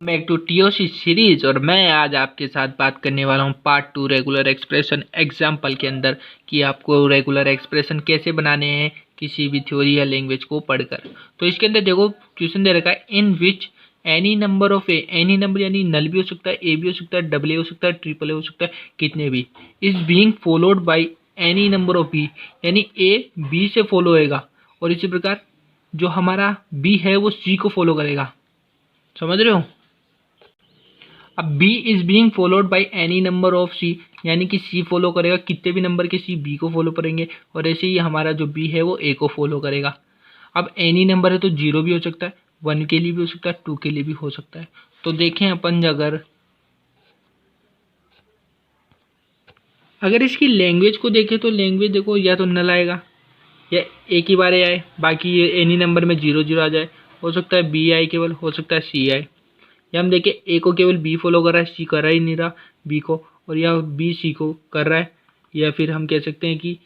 Back to TOC series. और मैं आज आपके साथ बात करने वाला हूँ पार्ट 2 रेगुलर एक्सप्रेशन एग्जाम्पल के अंदर कि आपको रेगुलर एक्सप्रेशन कैसे बनाने हैं किसी भी थ्योरी या लैंग्वेज को पढ़कर। तो इसके अंदर देखो क्वेश्चन दे रखा है in which any number of a, any number यानी नल भी हो सकता है, ए भी हो सकता है, डबल ए हो सकता है, ट्रिपल ए हो सकता है, कितने भी, is being followed by any number of B, यानी ए बी से फॉलो होएगा और इसी प्रकार जो हमारा बी है वो सी को फॉलो करेगा। समझ रहे हो? अब B is being followed by any number of C, यानी कि C फॉलो करेगा कितने भी नंबर के C B को फॉलो करेंगे और ऐसे ही हमारा जो B है वो A को फॉलो करेगा। अब एनी नंबर है तो 0 भी हो सकता है, 1 के लिए भी हो सकता है, 2 के लिए भी हो सकता है। तो देखें अपन अगर इसकी लैंग्वेज को देखें तो लैंग्वेज देखो या तो नल आएगा या एक ही बार आए, बाकी ये एनी नंबर में 0 0 आ जाए, हो सकता है B आए केवल, हो सकता है C आए। या हम देखें ए को केवल बी फॉलो कर रहा है, सी कर रहा ही नहीं रहा बी को, और या बी सी को कर रहा है, या फिर हम कह सकते हैं कि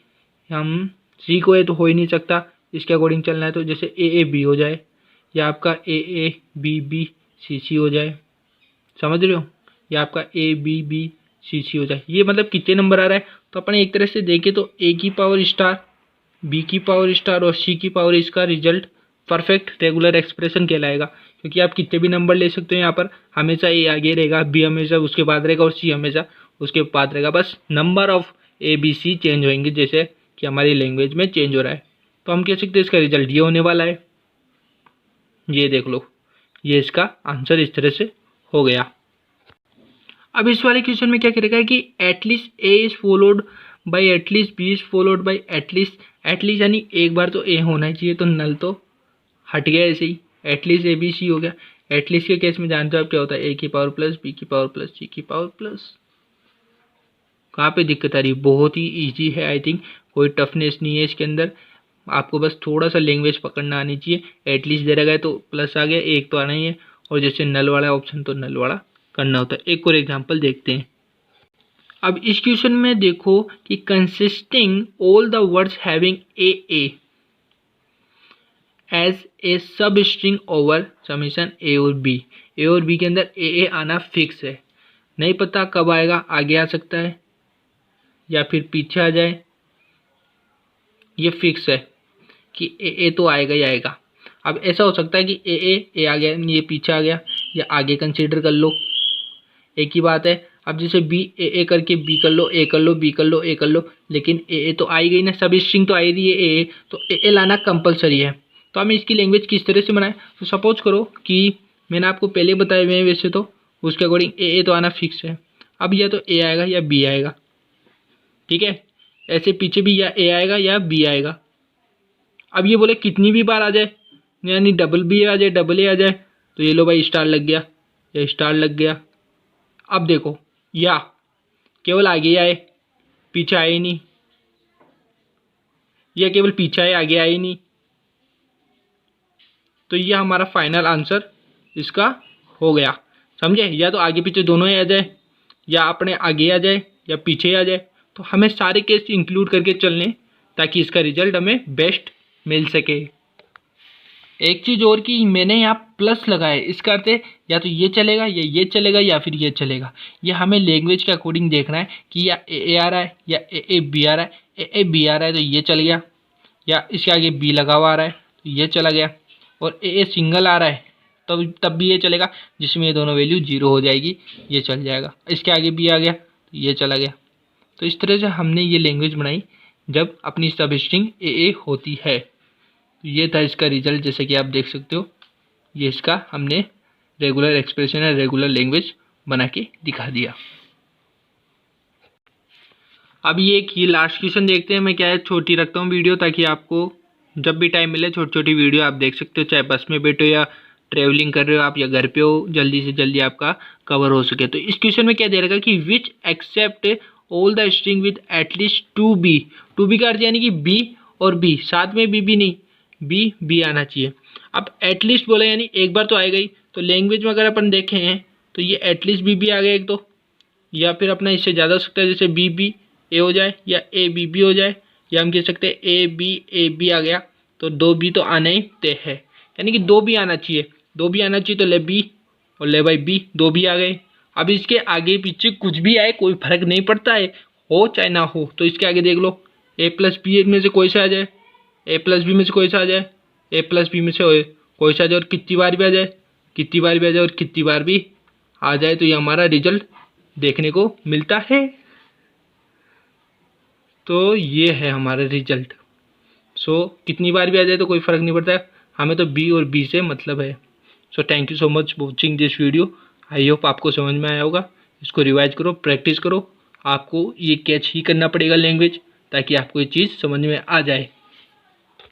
हम सी को है तो हो ही नहीं सकता, इसके अकॉर्डिंग चलना है तो जैसे ए बी हो जाए या आपका ए बी बी सी सी हो जाए। समझ रहे हो? या आपका ए बी बी सी सी हो जाए। ये मतलब कितने नंबर आ रहा है तो अपन एक तरह से देखें तो ए की पावर स्टार, बी की पावर स्टार और सी की पावर, इसका रिजल्ट परफेक्ट रेगुलर एक्सप्रेशन कहलाएगा। क्योंकि आप कितने भी नंबर ले सकते हो, यहाँ पर हमेशा ए आगे रहेगा, बी हमेशा उसके बाद रहेगा और सी हमेशा उसके बाद रहेगा, बस number of A B C change होंगे जैसे कि हमारी लैंग्वेज में चेंज हो रहा है। तो हम कह सकते हैं इसका रिजल्ट ये होने वाला है। ये देख लो, ये इसका आंसर इस तरह से हो गया। अब इस वाले क्वेश्चन में क्या करेगा कि at least A is followed by at least be is followed by at least, at least यानी एक बार तो ए होना ही चाहिए, तो नल तो हट गया ऐसे ही, एटलीस्ट ए बी सी हो गया। एटलीस्ट के केस में जानते हो आप क्या होता है, ए की पावर प्लस बी की पावर प्लस सी की पावर प्लस। कहाँ पे दिक्कत आ रही है? बहुत ही ईजी है, आई थिंक कोई टफनेस नहीं है इसके अंदर, आपको बस थोड़ा सा लैंग्वेज पकड़ना आनी चाहिए। एटलीस्ट दे रखा है तो प्लस आ गया, एक तो आना ही है, और जैसे नल वाला ऑप्शन तो नल वाला करना होता है। एक और एग्जाम्पल देखते हैं। अब इस क्वेश्चन में देखो कि consisting all the words having a as a substring over summation ए और बी, ए और बी के अंदर ए आना फिक्स है, नहीं पता कब आएगा, आगे आ सकता है या फिर पीछे आ जाए, ये फिक्स है कि ए तो आएगा ही आएगा। अब ऐसा हो सकता है कि ए आ गया, ये पीछे आ गया, या आगे कंसीडर कर लो, एक ही बात है। अब जैसे बी ए करके बी कर लो, ए कर लो, बी कर लो, ए कर लो, लेकिन ए तो आई गई ना, सब स्ट्रिंग तो आई रही है ए, तो ए लाना कंपलसरी है। तो हमें इसकी लैंग्वेज किस तरह से बनाएं? तो सपोज करो कि मैंने आपको पहले बताए हुए हैं वैसे तो उसके अकॉर्डिंग ए तो आना फिक्स है। अब या तो ए आएगा या बी आएगा, ठीक है, ऐसे पीछे भी या ए आएगा या बी आएगा। अब ये बोले कितनी भी बार आ जाए, यानी डबल बी आ जाए, डबल ए आ जाए, तो ये लो भाई स्टार लग गया, या स्टार लग गया। अब देखो, या केवल आगे आए, पीछे आए ही नहीं, या केवल पीछे आए, आगे आए ही नहीं, तो ये हमारा फाइनल आंसर इसका हो गया। समझे? या तो आगे पीछे दोनों ही आ जाए, या अपने आगे आ जाए या पीछे आ जाए, तो हमें सारे केस इंक्लूड करके चलने ताकि इसका रिजल्ट हमें बेस्ट मिल सके। एक चीज़ और कि मैंने यहाँ प्लस लगाया, इसका अर्थ है या तो ये चलेगा या ये चलेगा या फिर ये चलेगा। ये हमें लैंग्वेज के अकॉर्डिंग देखना है कि या ए आ रहा है या ए बी आ रहा है, ए बी आ रहा है तो ये चल गया, या इसके आगे बी लगा हुआ आ रहा है तो ये चला गया, और ए सिंगल आ रहा है तब भी ये चलेगा, जिसमें ये दोनों वैल्यू 0 हो जाएगी, ये चल जाएगा। इसके आगे बी आ गया तो ये चला गया। तो इस तरह से हमने ये लैंग्वेज बनाई जब अपनी सब स्ट्रिंग ए होती है। तो ये था इसका रिजल्ट, जैसे कि आप देख सकते हो, ये इसका हमने रेगुलर एक्सप्रेशन है, रेगुलर लैंग्वेज बना के दिखा दिया। अब ये लास्ट क्वेश्चन देखते हैं। मैं क्या है छोटी रखता हूँ वीडियो, ताकि आपको जब भी टाइम मिले छोटी छोटी वीडियो आप देख सकते हो, चाहे बस में बैठो या ट्रेवलिंग कर रहे हो आप या घर पे हो, जल्दी से जल्दी आपका कवर हो सके। तो इस क्वेश्चन में क्या दे रखा है कि which except all the string with at least 2b, 2b का अर्थ यानी कि बी और बी, साथ में बी नहीं, बी आना चाहिए। अब एटलीस्ट बोला यानी एक बार तो आएगा ही, तो लैंग्वेज में अगर अपन देखें हैं तो ये एटलीस्ट बी आ गया एक तो, या फिर अपना इससे ज़्यादा हो सकता है, जैसे बी ए हो जाए या ए बी हो जाए, या हम कह सकते हैं ए बी आ गया, तो 2 बी तो आना ही तय है, यानी कि 2 बी आना चाहिए, 2 बी आना चाहिए, तो ले बी और ले भाई बी, 2 भी आ गए। अब इसके आगे पीछे कुछ भी आए कोई फर्क नहीं पड़ता है, हो चाहे ना हो। तो इसके आगे देख लो, ए प्लस बी में से कोई सा आ जाए, ए प्लस बी में से कोई सा आ जाए, ए प्लस बी में से कोई सा आ जाए और कितनी बार भी आ जाए, कितनी बार भी आ जाए और कितनी बार भी आ जाए, तो ये हमारा रिजल्ट देखने को मिलता है। तो ये है हमारा रिजल्ट। सो कितनी बार भी आ जाए तो कोई फ़र्क नहीं पड़ता है, हमें तो बी और बी से मतलब है। So thank you so much watching this video. I hope आपको समझ में आया होगा। इसको रिवाइज करो, प्रैक्टिस करो। आपको ये कैच ही करना पड़ेगा लैंग्वेज, ताकि आपको ये चीज़ समझ में आ जाए।